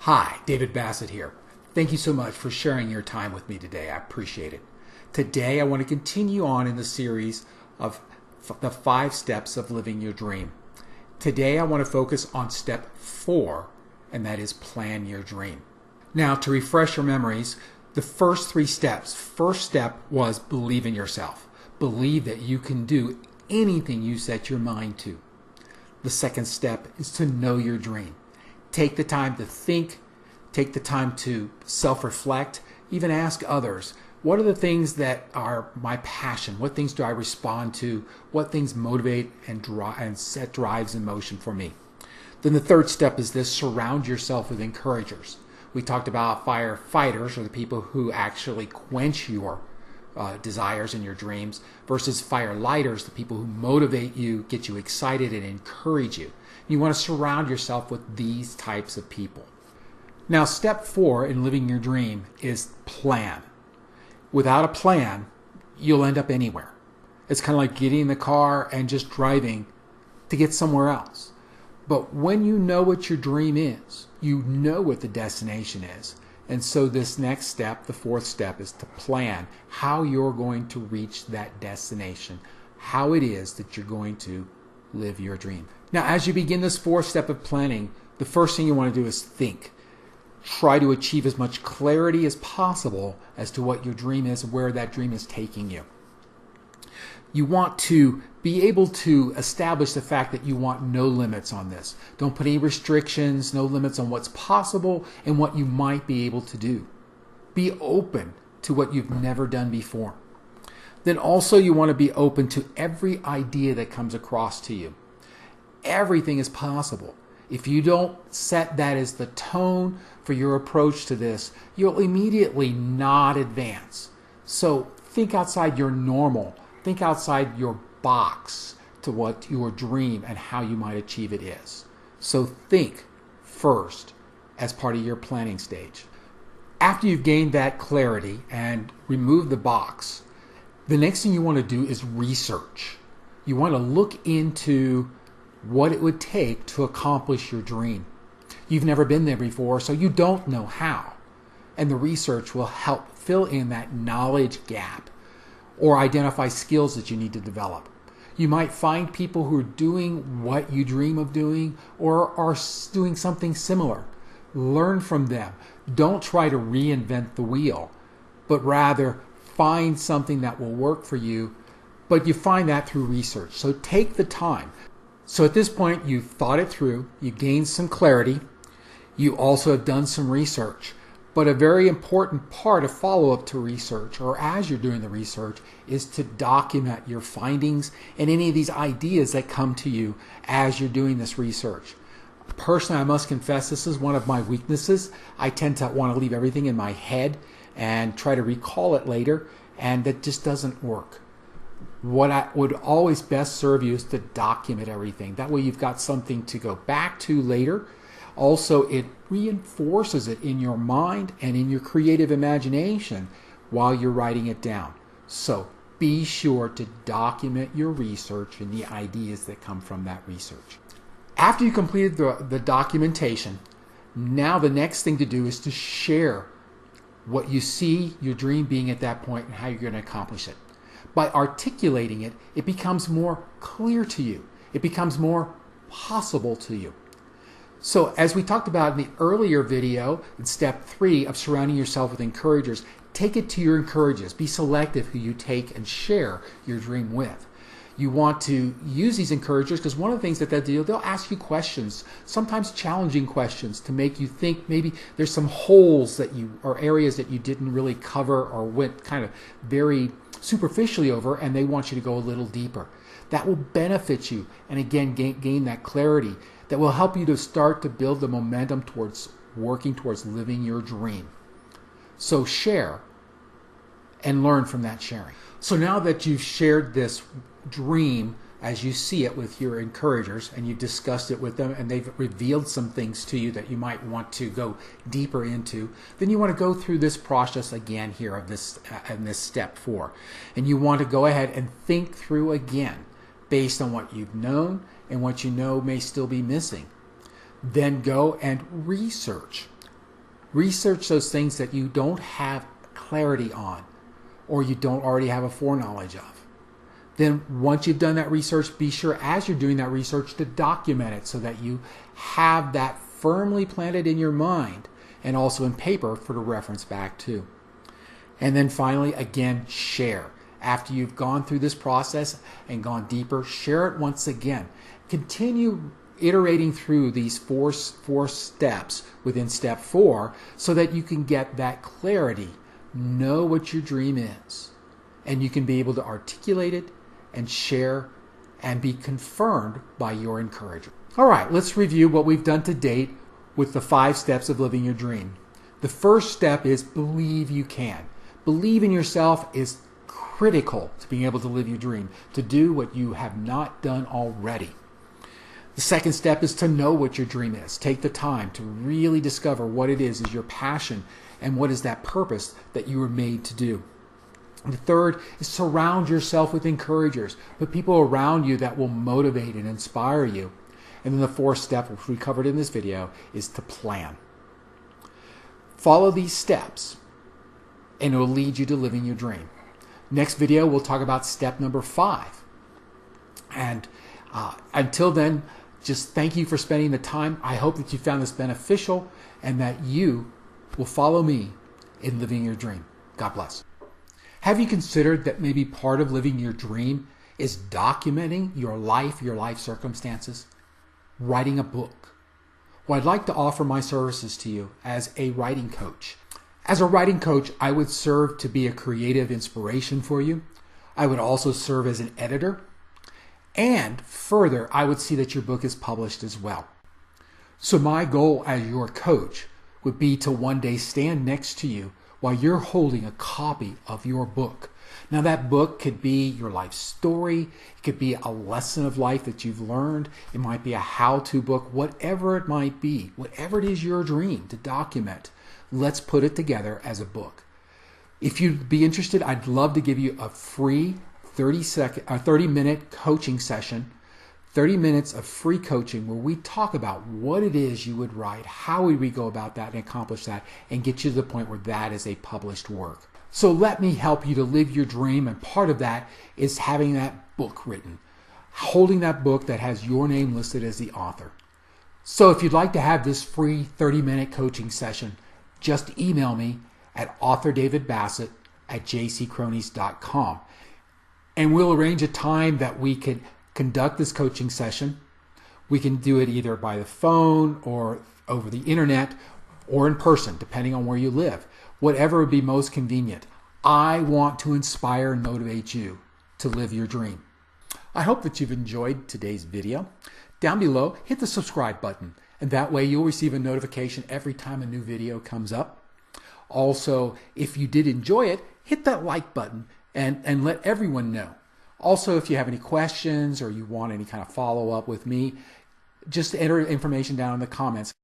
Hi, David Bassett here. Thank you so much for sharing your time with me today. I appreciate it. Today I want to continue on in the series of the 5 steps of living your dream. Today I want to focus on step 4, and that is plan your dream. Now, to refresh your memories, the first 3 steps. First step was believe in yourself. Believe that you can do anything you set your mind to. The second step is to know your dream. Take the time to think, take the time to self-reflect, even ask others, what are the things that are my passion? What things do I respond to? What things motivate and set drives in motion for me? Then the third step is this: surround yourself with encouragers. We talked about firefighters, or the people who actually quench your desires and your dreams, versus firelighters, the people who motivate you, get you excited, and encourage you. You want to surround yourself with these types of people. Now, step 4 in living your dream is plan. Without a plan, you'll end up anywhere. It's kind of like getting in the car and just driving to get somewhere else. But when you know what your dream is, you know what the destination is. And so this next step, the 4th step, is to plan how you're going to reach that destination, how it is that you're going to live your dream. Now, as you begin this 4th step of planning, the first thing you want to do is think. Try to achieve as much clarity as possible as to what your dream is and where that dream is taking you. You want to be able to establish the fact that you want no limits on this. Don't put any restrictions, no limits on what's possible and what you might be able to do. Be open to what you've never done before. Then also you want to be open to every idea that comes across to you. Everything is possible. If you don't set that as the tone for your approach to this, you'll immediately not advance. So think outside your normal. Think outside your box to what your dream and how you might achieve it is. So think first as part of your planning stage. After you've gained that clarity and removed the box, the next thing you want to do is research. You want to look into what it would take to accomplish your dream. You've never been there before, so you don't know how. And the research will help fill in that knowledge gap or identify skills that you need to develop. You might find people who are doing what you dream of doing or are doing something similar. Learn from them. Don't try to reinvent the wheel, but rather find something that will work for you, but you find that through research. So take the time. So at this point, you've thought it through, you gained some clarity, you also have done some research. But a very important part of follow-up to research, or as you're doing the research, is to document your findings and any of these ideas that come to you as you're doing this research. Personally, I must confess, this is one of my weaknesses. I tend to want to leave everything in my head and try to recall it later, and that just doesn't work. What I would always best serve you is to document everything. That way you've got something to go back to later. Also, it reinforces it in your mind and in your creative imagination while you're writing it down. So be sure to document your research and the ideas that come from that research. After you completed the documentation, now the next thing to do is to share what you see your dream being at that point and how you're going to accomplish it. By articulating it, it becomes more clear to you. It becomes more possible to you. So as we talked about in the earlier video, in step 3 of surrounding yourself with encouragers, take it to your encouragers. Be selective who you take and share your dream with. You want to use these encouragers because one of the things that they'll do, they'll ask you questions, sometimes challenging questions, to make you think maybe there's some holes that or areas that you didn't really cover or went kind of very superficially over, and they want you to go a little deeper. That will benefit you, and again gain that clarity that will help you to start to build the momentum towards working towards living your dream. So share and learn from that sharing. So now that you've shared this dream as you see it with your encouragers and you've discussed it with them and they've revealed some things to you that you might want to go deeper into, then you want to go through this process again here of this step 4. And you want to go ahead and think through again based on what you've known and what you know may still be missing. Then go and research. Research those things that you don't have clarity on or you don't already have a foreknowledge of. Then once you've done that research, be sure as you're doing that research to document it so that you have that firmly planted in your mind and also in paper for the reference back to. And then finally, again, share. After you've gone through this process and gone deeper, share it once again. Continue iterating through these four steps within step 4 so that you can get that clarity, know what your dream is, and you can be able to articulate it and share and be confirmed by your encourager. All right, let's review what we've done to date with the 5 steps of living your dream. The first step is believe you can. Believe in yourself is critical to being able to live your dream, to do what you have not done already. The second step is to know what your dream is. Take the time to really discover what it is your passion and what is that purpose that you were made to do. The third is surround yourself with encouragers, put people around you that will motivate and inspire you. And then the fourth step, which we covered in this video, is to plan. Follow these steps and it will lead you to living your dream. Next video, we'll talk about step number 5. And until then, just thank you for spending the time. I hope that you found this beneficial and that you will follow me in living your dream. God bless. Have you considered that maybe part of living your dream is documenting your life circumstances? Writing a book. Well, I'd like to offer my services to you as a writing coach. As a writing coach, I would serve to be a creative inspiration for you. I would also serve as an editor. And further, I would see that your book is published as well. So my goal as your coach would be to one day stand next to you while you're holding a copy of your book. Now that book could be your life story, it could be a lesson of life that you've learned, it might be a how-to book, whatever it might be, whatever it is your dream to document, let's put it together as a book. If you'd be interested, I'd love to give you a free 30-minute coaching session, 30 minutes of free coaching where we talk about what it is you would write, how would we go about that and accomplish that, and get you to the point where that is a published work. So let me help you to live your dream, and part of that is having that book written, holding that book that has your name listed as the author. So if you'd like to have this free 30-minute coaching session, just email me at authordavidbassett@jccronies.com. And we'll arrange a time that we could conduct this coaching session. We can do it either by the phone or over the internet or in person, depending on where you live. Whatever would be most convenient. I want to inspire and motivate you to live your dream. I hope that you've enjoyed today's video. Down below, hit the subscribe button, and that way you'll receive a notification every time a new video comes up. Also, if you did enjoy it, hit that like button and let everyone know. Also, if you have any questions or you want any kind of follow-up with me, just enter information down in the comments.